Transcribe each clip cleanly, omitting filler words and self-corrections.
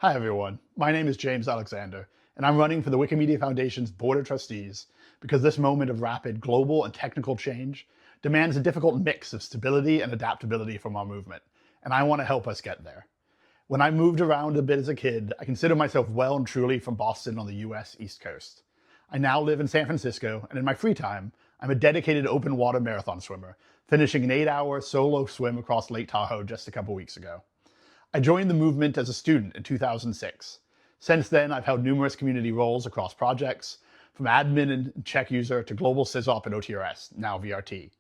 Hi everyone, my name is James Alexander, and I'm running for the Wikimedia Foundation's Board of Trustees because this moment of rapid global and technical change demands a difficult mix of stability and adaptability from our movement, and I want to help us get there. When I moved around a bit as a kid, I consider myself well and truly from Boston on the US East Coast. I now live in San Francisco, and in my free time, I'm a dedicated open water marathon swimmer, finishing an 8-hour solo swim across Lake Tahoe just a couple weeks ago. I joined the movement as a student in 2006. Since then, I've held numerous community roles across projects, from admin and check user to global SysOp and OTRS, now VRT.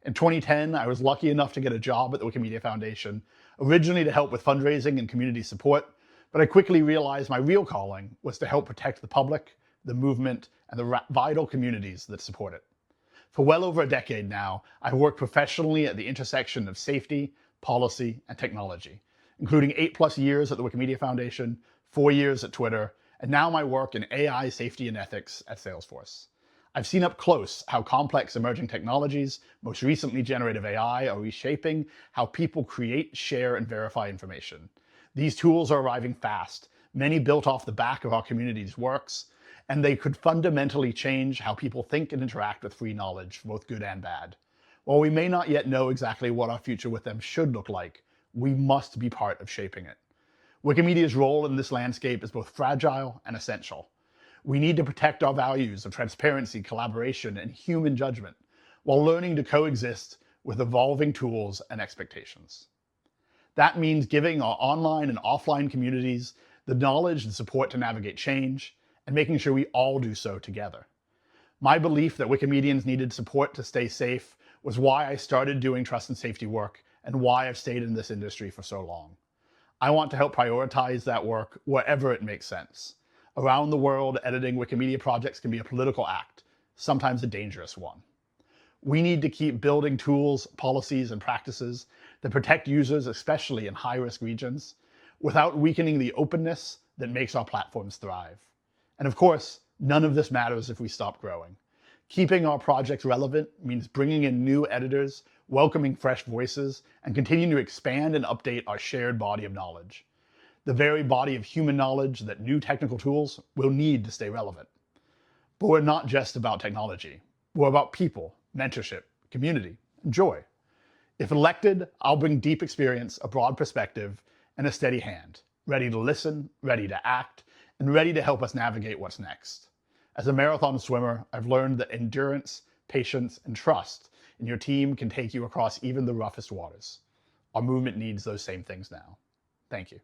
In 2010, I was lucky enough to get a job at the Wikimedia Foundation, originally to help with fundraising and community support, but I quickly realized my real calling was to help protect the public, the movement, and the vital communities that support it. For well over a decade now, I've worked professionally at the intersection of safety, policy, and technology, including 8+ years at the Wikimedia Foundation, 4 years at Twitter, and now my work in AI safety and ethics at Salesforce. I've seen up close how complex emerging technologies, most recently generative AI, are reshaping how people create, share, and verify information. These tools are arriving fast, many built off the back of our community's works, and they could fundamentally change how people think and interact with free knowledge, both good and bad. While we may not yet know exactly what our future with them should look like, we must be part of shaping it. Wikimedia's role in this landscape is both fragile and essential. We need to protect our values of transparency, collaboration, and human judgment, while learning to coexist with evolving tools and expectations. That means giving our online and offline communities the knowledge and support to navigate change, and making sure we all do so together. My belief that Wikimedians needed support to stay safe was why I started doing trust and safety work, and why I've stayed in this industry for so long. I want to help prioritize that work wherever it makes sense. Around the world, editing Wikimedia projects can be a political act, sometimes a dangerous one. We need to keep building tools, policies, and practices that protect users, especially in high-risk regions, without weakening the openness that makes our platforms thrive. And of course, none of this matters if we stop growing. Keeping our projects relevant means bringing in new editors, welcoming fresh voices, and continuing to expand and update our shared body of knowledge. The very body of human knowledge that new technical tools will need to stay relevant. But we're not just about technology. We're about people, mentorship, community, and joy. If elected, I'll bring deep experience, a broad perspective, and a steady hand, ready to listen, ready to act, and ready to help us navigate what's next. As a marathon swimmer, I've learned that endurance, patience, and trust in your team can take you across even the roughest waters. Our movement needs those same things now. Thank you.